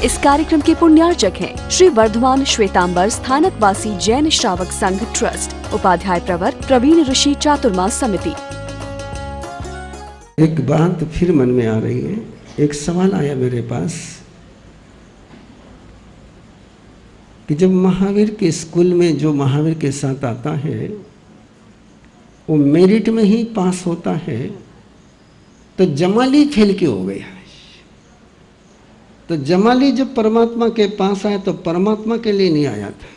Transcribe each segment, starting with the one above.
इस कार्यक्रम के पुण्यार्चक हैं श्री वर्धमान श्वेतांबर स्थानकवासी जैन श्रावक संघ ट्रस्ट, उपाध्याय प्रवर प्रवीण ऋषि चातुर्मास समिति। एक बात फिर मन में आ रही है, एक सवाल आया मेरे पास कि जब महावीर के स्कूल में जो महावीर के साथ आता है वो मेरिट में ही पास होता है, तो जमाली फेल क्यों हो गया? तो जमाली जब परमात्मा के पास आया तो परमात्मा के लिए नहीं आया था।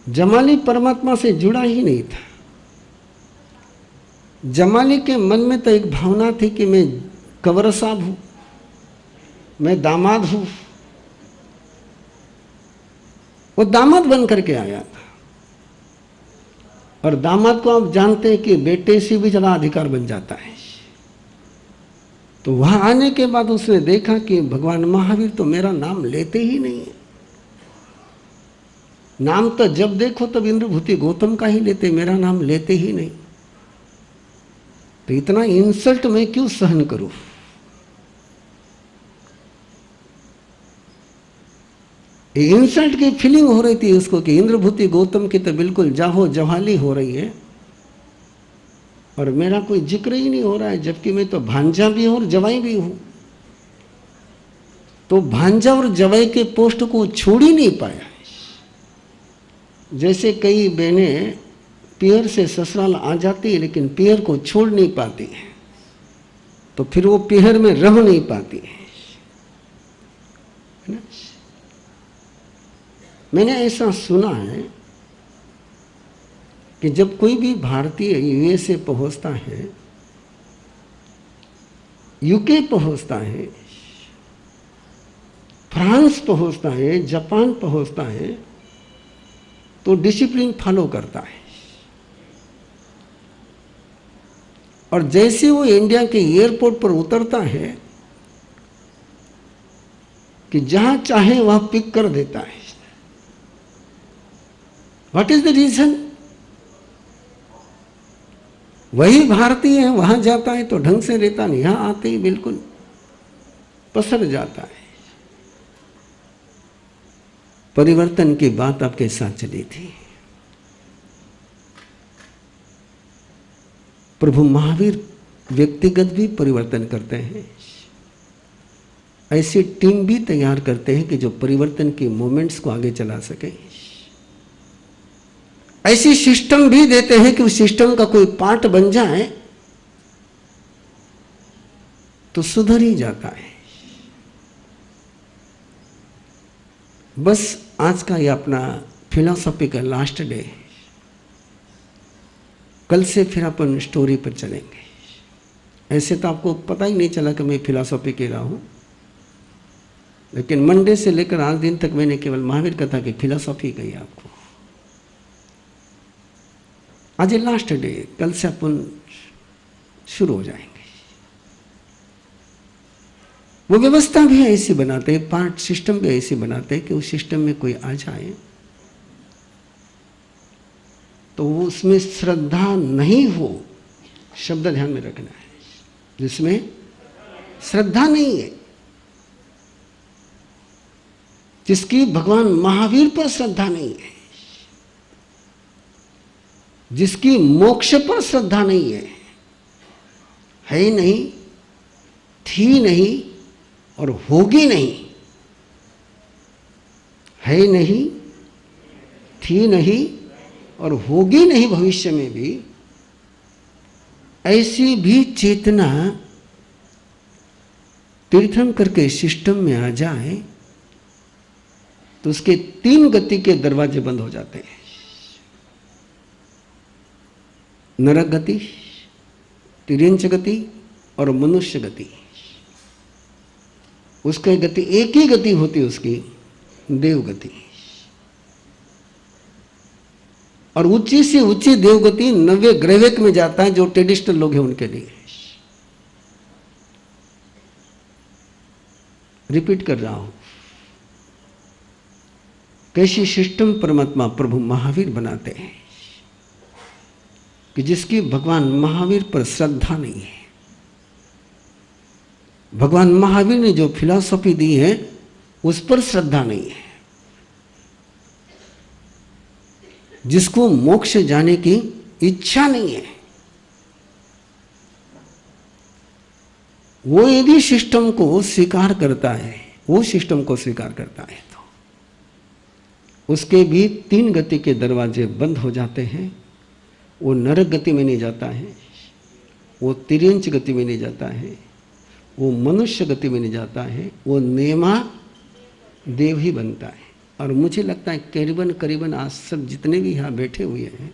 जमाली परमात्मा से जुड़ा ही नहीं था। जमाली के मन में तो एक भावना थी कि मैं कंवर साहब हूं, मैं दामाद हूं। वो दामाद बन करके आया था, और दामाद को आप जानते हैं कि बेटे से भी ज्यादा अधिकार बन जाता है। तो वहां आने के बाद उसने देखा कि भगवान महावीर तो मेरा नाम लेते ही नहीं है। नाम तो जब देखो तब इंद्रभूति गौतम का ही लेते, मेरा नाम लेते ही नहीं। तो इतना इंसल्ट मैं क्यों सहन करूं? इंसल्ट की फीलिंग हो रही थी उसको कि इंद्रभूति गौतम की तो बिल्कुल जाहो जवाली हो रही है और मेरा कोई जिक्र ही नहीं हो रहा है, जबकि मैं तो भांजा भी हूं और जवाई भी हूं। तो भांजा और जवाई के पोस्ट को छोड़ ही नहीं पाया। जैसे कई बहनें पियर से ससुराल आ जाती है लेकिन पियर को छोड़ नहीं पाती है, तो फिर वो पियर में रह नहीं पाती है ना? मैंने ऐसा सुना है कि जब कोई भी भारतीय यूएसए पहुंचता है, यूके पहुंचता है, फ्रांस पहुंचता है, जापान पहुंचता है, तो डिसिप्लिन फॉलो करता है। और जैसे वो इंडिया के एयरपोर्ट पर उतरता है कि जहां चाहे वहां पिक कर देता है। What is the reason? वही भारतीय है, वहां जाता है तो ढंग से रहता नहीं, यहां आते ही बिल्कुल पसर जाता है। परिवर्तन की बात आपके साथ चली थी। प्रभु महावीर व्यक्तिगत भी परिवर्तन करते हैं, ऐसी टीम भी तैयार करते हैं कि जो परिवर्तन के मोमेंट्स को आगे चला सके। ऐसी सिस्टम भी देते हैं कि उस सिस्टम का कोई पार्ट बन जाए तो सुधर ही जाता है। बस आज का ये अपना फिलॉसफी का लास्ट डे है। कल से फिर अपन स्टोरी पर चलेंगे। ऐसे तो आपको पता ही नहीं चला कि मैं फिलॉसफी कह रहा हूं, लेकिन मंडे से लेकर आज दिन तक मैंने केवल महावीर कथा की फिलॉसफी कही आपको। आज ये लास्ट डे, कल से अपन शुरू हो जाएंगे। वो व्यवस्था भी ऐसी बनाते हैं, पार्ट सिस्टम भी ऐसी बनाते हैं कि उस सिस्टम में कोई आ जाए तो वो उसमें श्रद्धा नहीं हो। शब्द ध्यान में रखना है, जिसमें श्रद्धा नहीं है, जिसकी भगवान महावीर पर श्रद्धा नहीं है, जिसकी मोक्ष पर श्रद्धा नहीं है ही नहीं, थी नहीं और होगी नहीं। है नहीं, थी नहीं और होगी नहीं भविष्य में भी। ऐसी भी चेतना तीर्थंकर के सिस्टम में आ जाए तो उसके 3 गति के दरवाजे बंद हो जाते हैं। नरक गति, तिर्यंच गति और मनुष्य गति। उसकी गति एक ही गति होती है, उसकी देव गति। और ऊंची से ऊंची देवगति 90 ग्रहवेक में जाता है, जो ट्रेडिशनल लोग हैं उनके लिए। रिपीट कर रहा हूं, कैसी सिस्टम परमात्मा प्रभु महावीर बनाते हैं कि जिसकी भगवान महावीर पर श्रद्धा नहीं है, भगवान महावीर ने जो फिलॉसफी दी है उस पर श्रद्धा नहीं है। जिसको मोक्ष जाने की इच्छा नहीं है, वो यदि सिस्टम को स्वीकार करता है, वो सिस्टम को स्वीकार करता है, तो उसके भी 3 गति के दरवाजे बंद हो जाते हैं। वो नरक गति में नहीं जाता है, वो तिर्यंच गति में नहीं जाता है, वो मनुष्य गति में नहीं जाता है, वो नेमा देव ही बनता है। और मुझे लगता है करीबन आज सब जितने भी यहाँ बैठे हुए हैं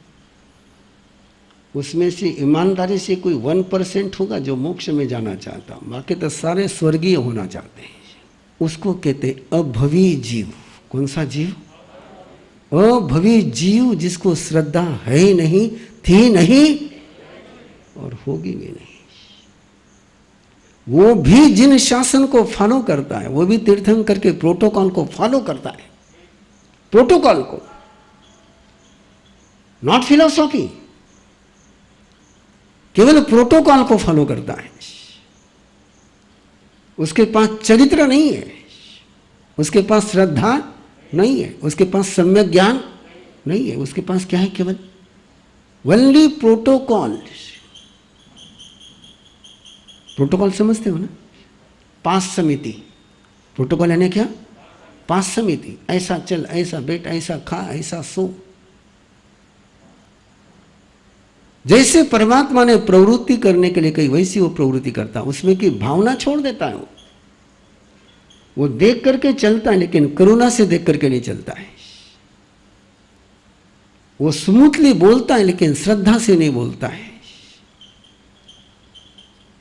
उसमें से ईमानदारी से कोई 1% होगा जो मोक्ष में जाना चाहता, बाकी तो सारे स्वर्गीय होना चाहते हैं। उसको कहते अभवी जीव। कौन सा जीव? अभवी जीव, जिसको श्रद्धा है ही नहीं, थी नहीं और होगी भी नहीं। वो भी जिन शासन को फॉलो करता है, वो भी तीर्थंकर के प्रोटोकॉल को फॉलो करता है, प्रोटोकॉल को, नॉट फिलोसॉफी, केवल प्रोटोकॉल को फॉलो करता है। उसके पास चरित्र नहीं है, उसके पास श्रद्धा नहीं है, उसके पास सम्यक ज्ञान नहीं है, उसके पास क्या है? केवल ओनली प्रोटोकॉल। प्रोटोकॉल समझते हो ना? पास समिति। प्रोटोकॉल यानी क्या? पास समिति। ऐसा चल, ऐसा बैठ, ऐसा खा, ऐसा सो। जैसे परमात्मा ने प्रवृत्ति करने के लिए कही, वैसी वो प्रवृत्ति करता, उसमें की भावना छोड़ देता है। वो देख करके चलता है, लेकिन करुणा से देख करके नहीं चलता है। वो स्मूथली बोलता है, लेकिन श्रद्धा से नहीं बोलता है।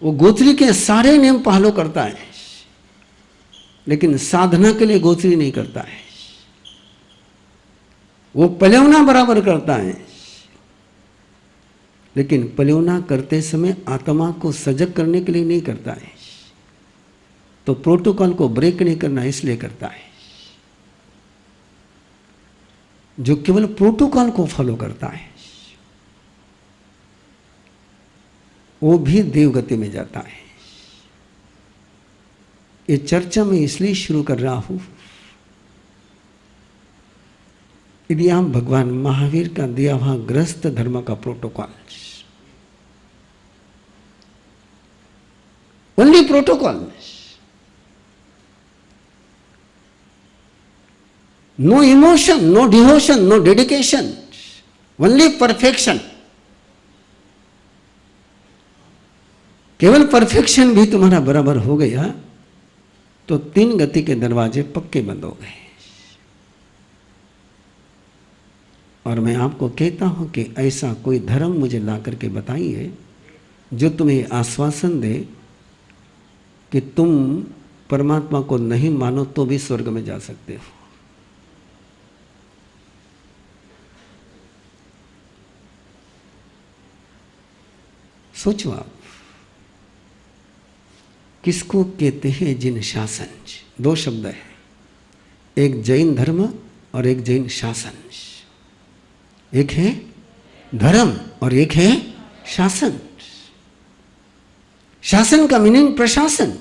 वो गोत्री के सारे नियम फॉलो करता है, लेकिन साधना के लिए गोत्री नहीं करता है। वो पलवना बराबर करता है, लेकिन पलवना करते समय आत्मा को सजग करने के लिए नहीं करता है। तो प्रोटोकॉल को ब्रेक नहीं करना इसलिए करता है। जो केवल प्रोटोकॉल को फॉलो करता है वो भी देवगति में जाता है। ये चर्चा मैं इसलिए शुरू कर रहा हूं, यदि आप भगवान महावीर का दिया हुआ गृहस्थ धर्म का protocol, only protocol, no emotion, no devotion, no dedication, only perfection. केवल परफेक्शन भी तुम्हारा बराबर हो गया तो 3 गति के दरवाजे पक्के बंद हो गए। और मैं आपको कहता हूं कि ऐसा कोई धर्म मुझे ला करके बताइए जो तुम्हें आश्वासन दे कि तुम परमात्मा को नहीं मानो तो भी स्वर्ग में जा सकते हो। सोचो आप, किसको कहते हैं जिन शासन? 2 शब्द है, एक जैन धर्म और एक जैन शासन। एक है धर्म और एक है शासन। शासन का मीनिंग प्रशासन,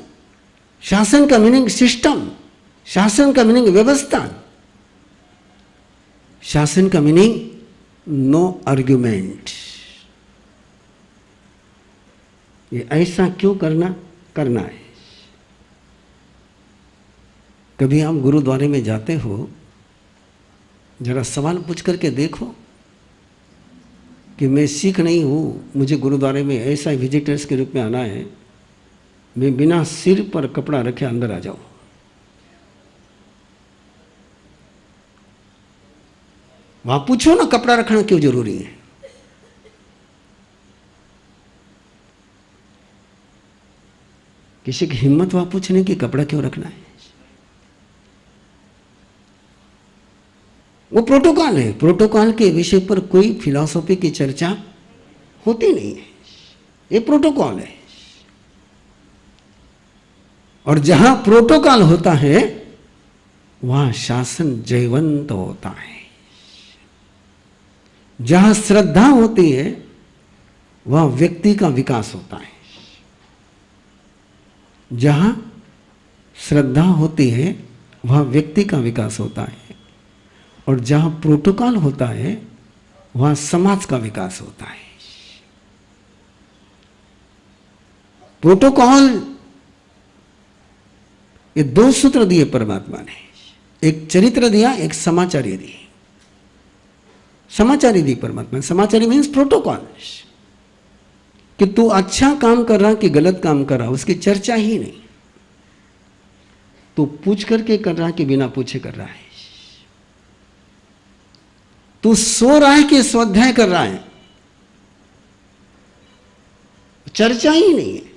शासन का मीनिंग सिस्टम, शासन का मीनिंग व्यवस्था, शासन का मीनिंग नो आर्ग्यूमेंट। ये ऐसा क्यों करना है। कभी आप गुरुद्वारे में जाते हो, जरा सवाल पूछ करके देखो कि मैं सिख नहीं हूँ, मुझे गुरुद्वारे में ऐसा विजिटर्स के रूप में आना है, मैं बिना सिर पर कपड़ा रखे अंदर आ जाऊँ। वहाँ पूछो ना कपड़ा रखना क्यों जरूरी है। किसी की हिम्मत वहाँ पूछने की कपड़ा क्यों रखना है। वो प्रोटोकॉल है, प्रोटोकॉल के विषय पर कोई फिलॉसफी की चर्चा होती नहीं है, ये प्रोटोकॉल है। और जहां प्रोटोकॉल होता है वहां शासन जयवंत होता है। जहां श्रद्धा होती है वहां व्यक्ति का विकास होता है। जहां श्रद्धा होती है वहां व्यक्ति का विकास होता है, और जहां प्रोटोकॉल होता है वहां समाज का विकास होता है। प्रोटोकॉल, ये दो सूत्र दिए परमात्मा ने, एक चरित्र दिया, एक समाचारी दी। समाचारी दी परमात्मा ने। समाचारी मीन्स प्रोटोकॉल, कि तू अच्छा काम कर रहा कि गलत काम कर रहा उसकी चर्चा ही नहीं, तू पूछ करके कर रहा कि बिना पूछे कर रहा है, तू सो रहा है कि स्वाध्याय कर रहा है, चर्चा ही नहीं है।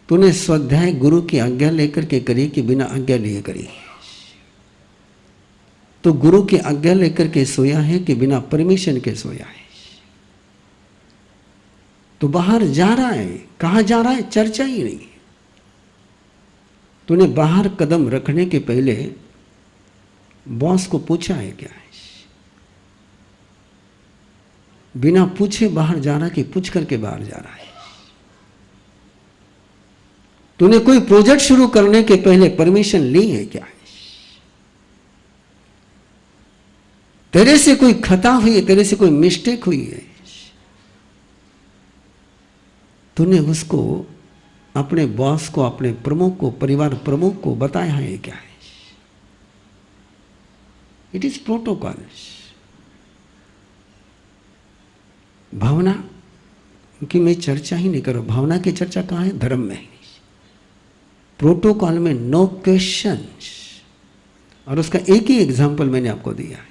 तूने स्वाध्याय गुरु की आज्ञा लेकर के करी कि बिना आज्ञा लिए करी? तो गुरु की आज्ञा लेकर के सोया है कि बिना परमिशन के सोया है? तो बाहर जा रहा है, कहां जा रहा है? चर्चा ही नहीं। तूने बाहर कदम रखने के पहले बॉस को पूछा है क्या? बिना पूछे बाहर जा रहा कि पूछ करके बाहर जा रहा है? तूने कोई प्रोजेक्ट शुरू करने के पहले परमिशन ली है क्या? तेरे से कोई खता हुई है, तेरे से कोई मिस्टेक हुई है, तूने उसको, अपने बॉस को, अपने प्रमुख को, परिवार प्रमुख को बताया है क्या? It is protocol. भावना की मैं चर्चा ही नहीं करूं। भावना की चर्चा कहां है? धर्म में। प्रोटोकॉल में नो क्वेश्चन। और उसका एक ही एग्जाम्पल मैंने आपको दिया है।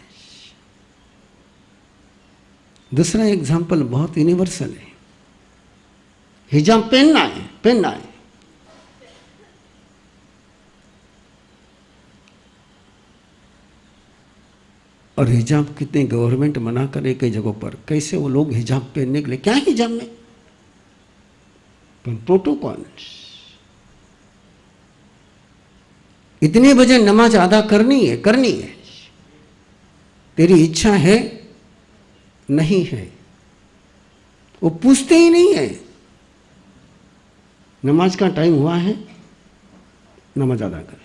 दूसरा एग्जाम्पल बहुत यूनिवर्सल है। हिजाब पहनना है, पहनना है। और हिजाब कितने गवर्नमेंट मना करे कई जगहों पर, कैसे वो लोग हिजाब पहनने के लिए, क्या है हिजाब में? प्रोटोकॉल। इतने बजे नमाज अदा करनी है, करनी है, तेरी इच्छा है नहीं है, वो पूछते ही नहीं है। नमाज का टाइम हुआ है, नमाज अदा कर।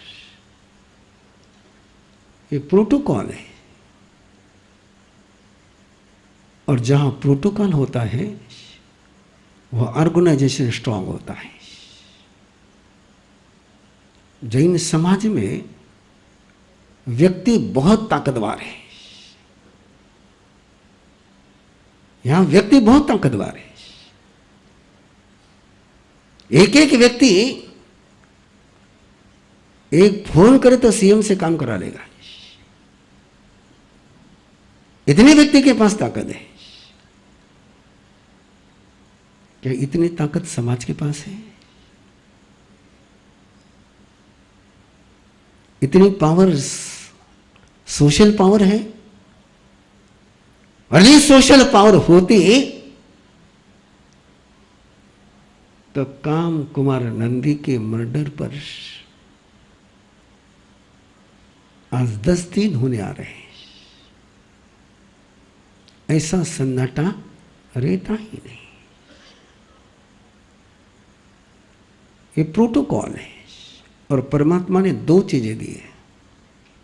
ये प्रोटोकॉल है। और जहां प्रोटोकॉल होता है वह ऑर्गेनाइजेशन स्ट्रांग होता है। जैन समाज में व्यक्ति बहुत ताकतवर है। यहां व्यक्ति बहुत ताकतवर है। एक एक व्यक्ति एक फोन करे तो सीएम से काम करा लेगा। इतने व्यक्ति के पास ताकत है। क्या इतनी ताकत समाज के पास है? इतनी पावर, सोशल पावर है? और ये सोशल पावर होती तो काम कुमार नंदी के मर्डर पर आज 10 दिन होने आ रहे हैं। ऐसा सन्नाटा रहता ही नहीं। ये प्रोटोकॉल है। और परमात्मा ने 2 चीजें दी है।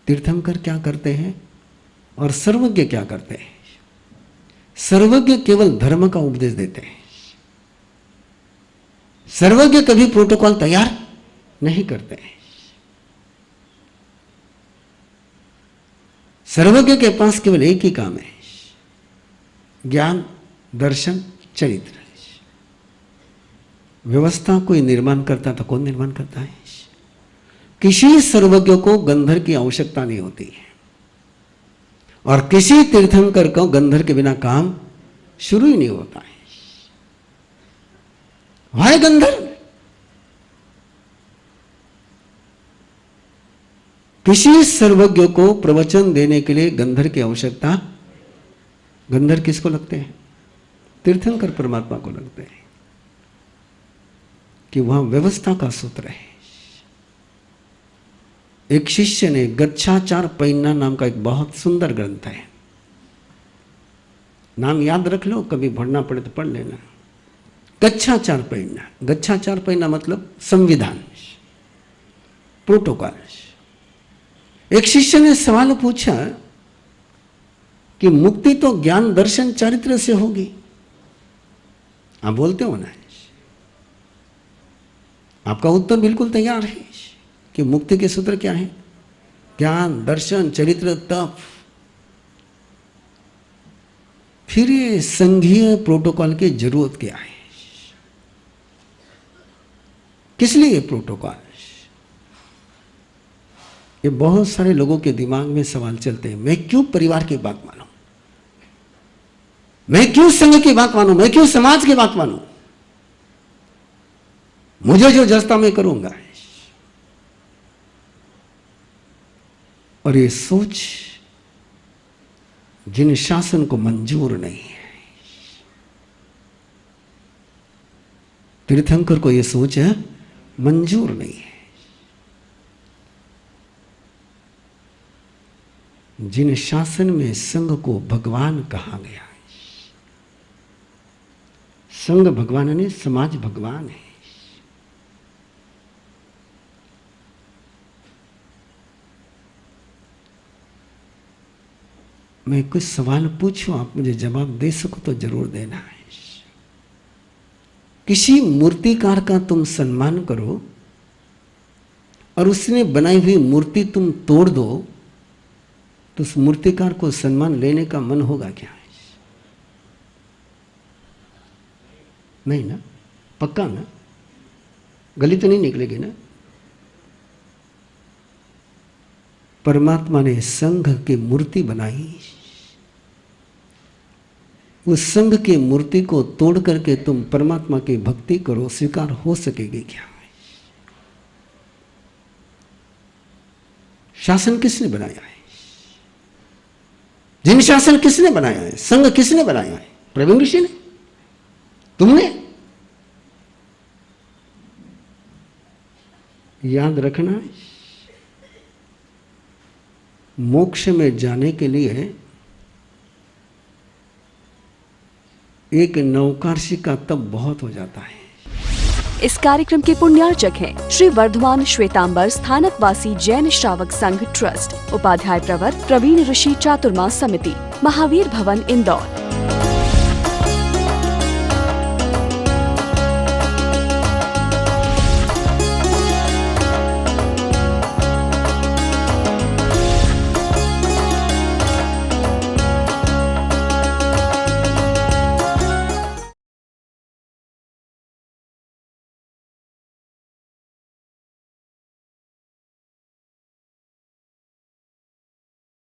तीर्थंकर क्या करते हैं और सर्वज्ञ क्या करते हैं? सर्वज्ञ केवल धर्म का उपदेश देते हैं। सर्वज्ञ कभी प्रोटोकॉल तैयार नहीं करते हैं। सर्वज्ञ के पास केवल एक ही काम है, ज्ञान, दर्शन, चरित्र। व्यवस्था कोई निर्माण करता तो कौन निर्माण करता है? किसी सर्वज्ञ को गंधर की आवश्यकता नहीं होती है, और किसी तीर्थंकर को गंधर के बिना काम शुरू ही नहीं होता है। वह गंधर किसी सर्वज्ञ को प्रवचन देने के लिए गंधर की आवश्यकता, गंधर किसको लगते हैं? तीर्थंकर परमात्मा को लगते हैं, कि वहां व्यवस्था का सूत्र है। एक शिष्य ने गच्छाचार पैन्ना नाम का एक बहुत सुंदर ग्रंथ है, नाम याद रख लो, कभी पढ़ना पड़े तो पढ़ लेना। गच्छाचार पहिना, गच्छाचार पहिना मतलब संविधान, प्रोटोकॉल। एक शिष्य ने सवाल पूछा कि मुक्ति तो ज्ञान दर्शन चारित्र से होगी, आप बोलते हो ना, आपका उत्तर बिल्कुल तैयार है कि मुक्ति के सूत्र क्या है? ज्ञान दर्शन चरित्र तप। फिर ये संघीय प्रोटोकॉल की जरूरत क्या है? किस लिए ये प्रोटोकॉल? ये बहुत सारे लोगों के दिमाग में सवाल चलते हैं, मैं क्यों परिवार की बात मानूं, मैं क्यों संघ की बात मानूं, मैं क्यों समाज की बात मानूं, मुझे जो जस्ता मैं करूंगा। और ये सोच जिन शासन को मंजूर नहीं है, तीर्थंकर को ये सोच है मंजूर नहीं है। जिन शासन में संघ को भगवान कहा गया है, संघ भगवान ने समाज भगवान है। मैं कुछ सवाल पूछूं, आप मुझे जवाब दे सको तो जरूर देना है। किसी मूर्तिकार का तुम सम्मान करो और उसने बनाई हुई मूर्ति तुम तोड़ दो, तो उस मूर्तिकार को सम्मान लेने का मन होगा क्या? नहीं ना, पक्का ना, गली तो नहीं निकलेगी ना। परमात्मा ने संघ की मूर्ति बनाई, उस संघ की मूर्ति को तोड़ करके तुम परमात्मा की भक्ति करो, स्वीकार हो सकेगी क्या? शासन किसने बनाया है? जिन शासन किसने बनाया है? संघ किसने बनाया है? प्रवीण ऋषि ने? तुमने? याद रखना, मोक्ष में जाने के लिए एक नौकार्षी का तप बहुत हो जाता है। इस कार्यक्रम के पुण्यार्चक हैं श्री वर्धमान श्वेतांबर स्थानकवासी जैन श्रावक संघ ट्रस्ट, उपाध्याय प्रवर प्रवीण ऋषि चातुर्मास समिति, महावीर भवन इंदौर।